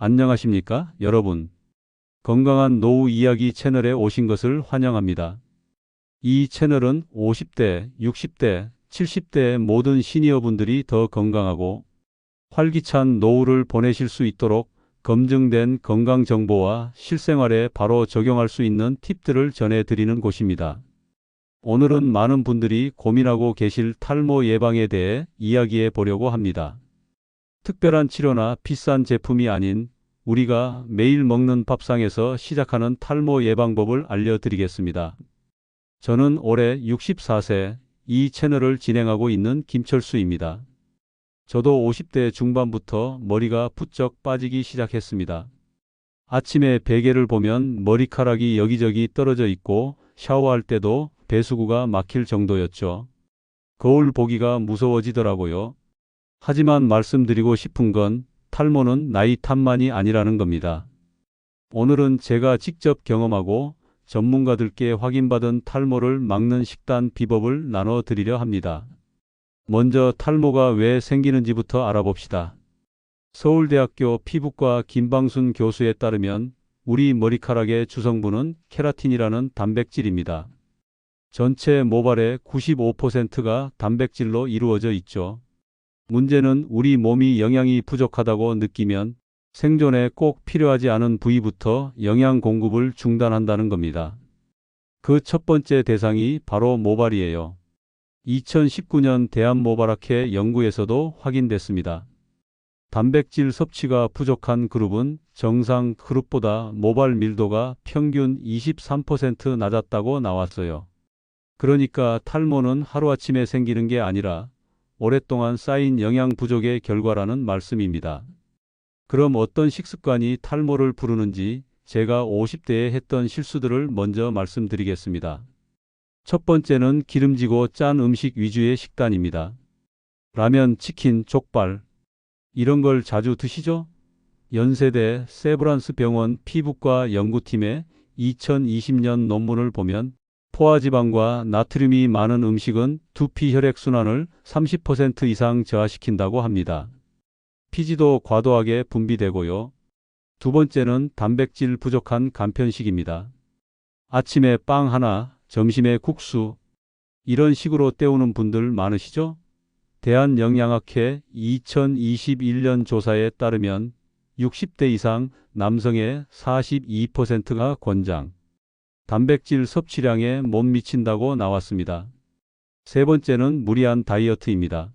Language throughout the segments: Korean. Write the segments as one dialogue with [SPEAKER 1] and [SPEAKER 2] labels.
[SPEAKER 1] 안녕하십니까, 여러분. 건강한 노후 이야기 채널에 오신 것을 환영합니다. 이 채널은 50대, 60대, 70대 모든 시니어분들이 더 건강하고 활기찬 노후를 보내실 수 있도록 검증된 건강 정보와 실생활에 바로 적용할 수 있는 팁들을 전해드리는 곳입니다. 오늘은 많은 분들이 고민하고 계실 탈모 예방에 대해 이야기해 보려고 합니다. 특별한 치료나 비싼 제품이 아닌 우리가 매일 먹는 밥상에서 시작하는 탈모 예방법을 알려드리겠습니다. 저는 올해 64세, 이 채널을 진행하고 있는 김철수입니다. 저도 50대 중반부터 머리가 부쩍 빠지기 시작했습니다. 아침에 베개를 보면 머리카락이 여기저기 떨어져 있고 샤워할 때도 배수구가 막힐 정도였죠. 거울 보기가 무서워지더라고요. 하지만 말씀드리고 싶은 건 탈모는 나이 탓만이 아니라는 겁니다. 오늘은 제가 직접 경험하고 전문가들께 확인받은 탈모를 막는 식단 비법을 나눠드리려 합니다. 먼저 탈모가 왜 생기는지부터 알아봅시다. 서울대학교 피부과 김방순 교수에 따르면 우리 머리카락의 주성분은 케라틴이라는 단백질입니다. 전체 모발의 95%가 단백질로 이루어져 있죠. 문제는 우리 몸이 영양이 부족하다고 느끼면 생존에 꼭 필요하지 않은 부위부터 영양 공급을 중단한다는 겁니다. 그 첫 번째 대상이 바로 모발이에요. 2019년 대한모발학회 연구에서도 확인됐습니다. 단백질 섭취가 부족한 그룹은 정상 그룹보다 모발 밀도가 평균 23% 낮았다고 나왔어요. 그러니까 탈모는 하루아침에 생기는 게 아니라 오랫동안 쌓인 영양 부족의 결과라는 말씀입니다. 그럼 어떤 식습관이 탈모를 부르는지 제가 50대에 했던 실수들을 먼저 말씀드리겠습니다. 첫 번째는 기름지고 짠 음식 위주의 식단입니다. 라면, 치킨, 족발 이런 걸 자주 드시죠? 연세대 세브란스 병원 피부과 연구팀의 2020년 논문을 보면 포화지방과 나트륨이 많은 음식은 두피 혈액순환을 30% 이상 저하시킨다고 합니다. 피지도 과도하게 분비되고요. 두 번째는 단백질 부족한 간편식입니다. 아침에 빵 하나, 점심에 국수, 이런 식으로 때우는 분들 많으시죠? 대한영양학회 2021년 조사에 따르면 60대 이상 남성의 42%가 권장, 단백질 섭취량에 못 미친다고 나왔습니다. 세 번째는 무리한 다이어트입니다.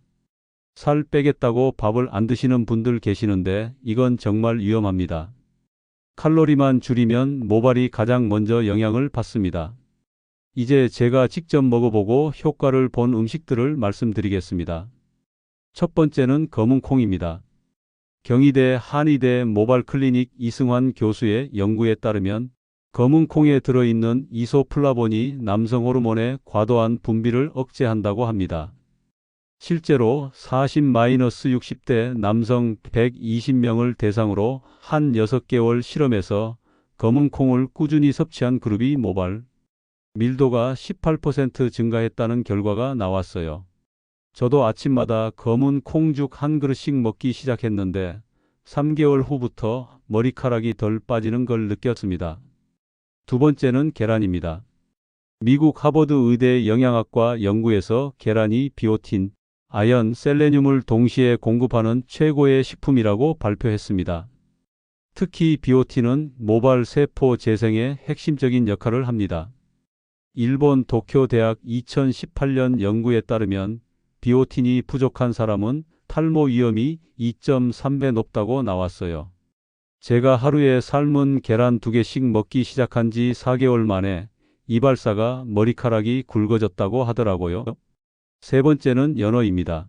[SPEAKER 1] 살 빼겠다고 밥을 안 드시는 분들 계시는데 이건 정말 위험합니다. 칼로리만 줄이면 모발이 가장 먼저 영향을 받습니다. 이제 제가 직접 먹어보고 효과를 본 음식들을 말씀드리겠습니다. 첫 번째는 검은 콩입니다. 경희대 한의대 모발클리닉 이승환 교수의 연구에 따르면 검은 콩에 들어있는 이소플라본이 남성 호르몬의 과도한 분비를 억제한다고 합니다. 실제로 40-60대 남성 120명을 대상으로 한 6개월 실험에서 검은 콩을 꾸준히 섭취한 그룹이 모발 밀도가 18% 증가했다는 결과가 나왔어요. 저도 아침마다 검은 콩죽 한 그릇씩 먹기 시작했는데 3개월 후부터 머리카락이 덜 빠지는 걸 느꼈습니다. 두 번째는 계란입니다. 미국 하버드 의대 영양학과 연구에서 계란이 비오틴, 아연, 셀레늄을 동시에 공급하는 최고의 식품이라고 발표했습니다. 특히 비오틴은 모발 세포 재생에 핵심적인 역할을 합니다. 일본 도쿄대학 2018년 연구에 따르면 비오틴이 부족한 사람은 탈모 위험이 2.3배 높다고 나왔어요. 제가 하루에 삶은 계란 2개씩 먹기 시작한 지 4개월 만에 이발사가 머리카락이 굵어졌다고 하더라고요. 세 번째는 연어입니다.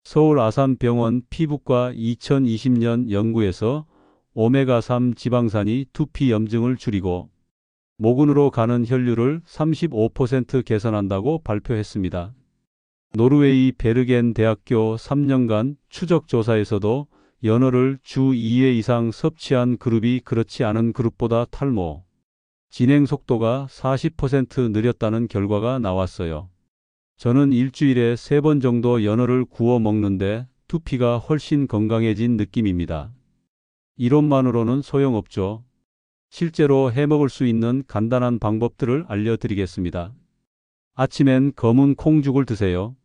[SPEAKER 1] 서울 아산병원 피부과 2020년 연구에서 오메가3 지방산이 두피 염증을 줄이고 모근으로 가는 혈류를 35% 개선한다고 발표했습니다. 노르웨이 베르겐 대학교 3년간 추적 조사에서도 연어를 주 2회 이상 섭취한 그룹이 그렇지 않은 그룹보다 탈모 진행 속도가 40% 느렸다는 결과가 나왔어요. 저는 일주일에 3번 정도 연어를 구워 먹는데 두피가 훨씬 건강해진 느낌입니다. 이론만으로는 소용없죠. 실제로 해먹을 수 있는 간단한 방법들을 알려드리겠습니다. 아침엔 검은 콩죽을 드세요.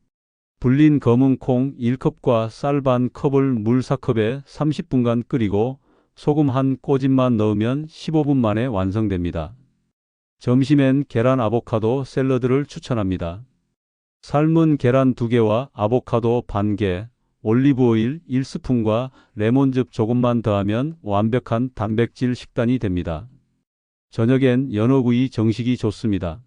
[SPEAKER 1] 불린 검은 콩 1컵과 쌀 반 컵을 물 4컵에 30분간 끓이고 소금 한 꼬집만 넣으면 15분 만에 완성됩니다. 점심엔 계란 아보카도 샐러드를 추천합니다. 삶은 계란 2개와 아보카도 반 개, 올리브 오일 1스푼과 레몬즙 조금만 더하면 완벽한 단백질 식단이 됩니다. 저녁엔 연어구이 정식이 좋습니다.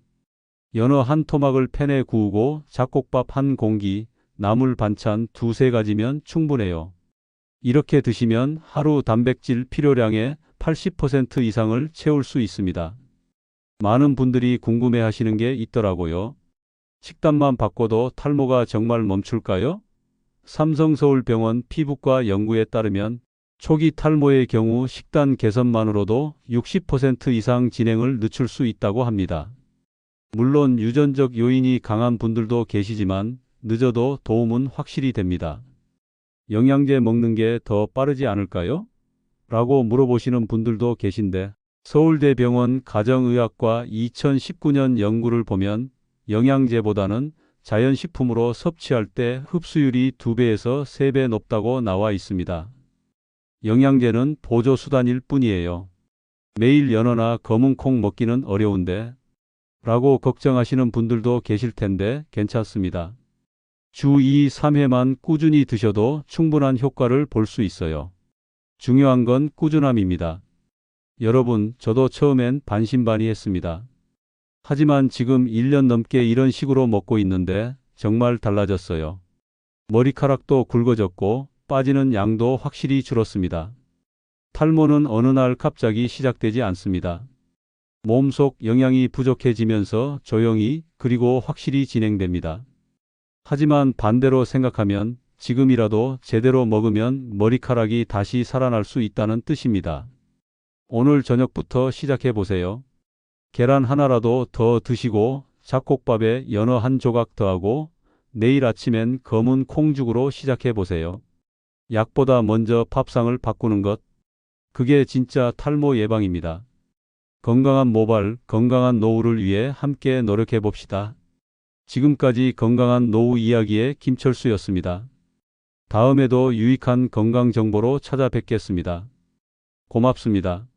[SPEAKER 1] 연어 한 토막을 팬에 구우고 잡곡밥 한 공기, 나물 반찬 2~3가지면 충분해요. 이렇게 드시면 하루 단백질 필요량의 80% 이상을 채울 수 있습니다. 많은 분들이 궁금해 하시는 게 있더라고요. 식단만 바꿔도 탈모가 정말 멈출까요? 삼성서울병원 피부과 연구에 따르면 초기 탈모의 경우 식단 개선만으로도 60% 이상 진행을 늦출 수 있다고 합니다. 물론 유전적 요인이 강한 분들도 계시지만 늦어도 도움은 확실히 됩니다. 영양제 먹는 게 더 빠르지 않을까요? 라고 물어보시는 분들도 계신데 서울대병원 가정의학과 2019년 연구를 보면 영양제보다는 자연식품으로 섭취할 때 흡수율이 2배에서 3배 높다고 나와 있습니다. 영양제는 보조수단일 뿐이에요. 매일 연어나 검은 콩 먹기는 어려운데 라고 걱정하시는 분들도 계실 텐데 괜찮습니다. 주 2, 3회만 꾸준히 드셔도 충분한 효과를 볼 수 있어요. 중요한 건 꾸준함입니다. 여러분, 저도 처음엔 반신반의했습니다. 하지만 지금 1년 넘게 이런 식으로 먹고 있는데 정말 달라졌어요. 머리카락도 굵어졌고 빠지는 양도 확실히 줄었습니다. 탈모는 어느 날 갑자기 시작되지 않습니다. 몸속 영양이 부족해지면서 조용히 그리고 확실히 진행됩니다. 하지만 반대로 생각하면 지금이라도 제대로 먹으면 머리카락이 다시 살아날 수 있다는 뜻입니다. 오늘 저녁부터 시작해 보세요. 계란 하나라도 더 드시고 잡곡밥에 연어 한 조각 더하고 내일 아침엔 검은 콩죽으로 시작해 보세요. 약보다 먼저 밥상을 바꾸는 것, 그게 진짜 탈모 예방입니다. 건강한 모발, 건강한 노후를 위해 함께 노력해 봅시다. 지금까지 건강한 노후 이야기의 김철수였습니다. 다음에도 유익한 건강 정보로 찾아뵙겠습니다. 고맙습니다.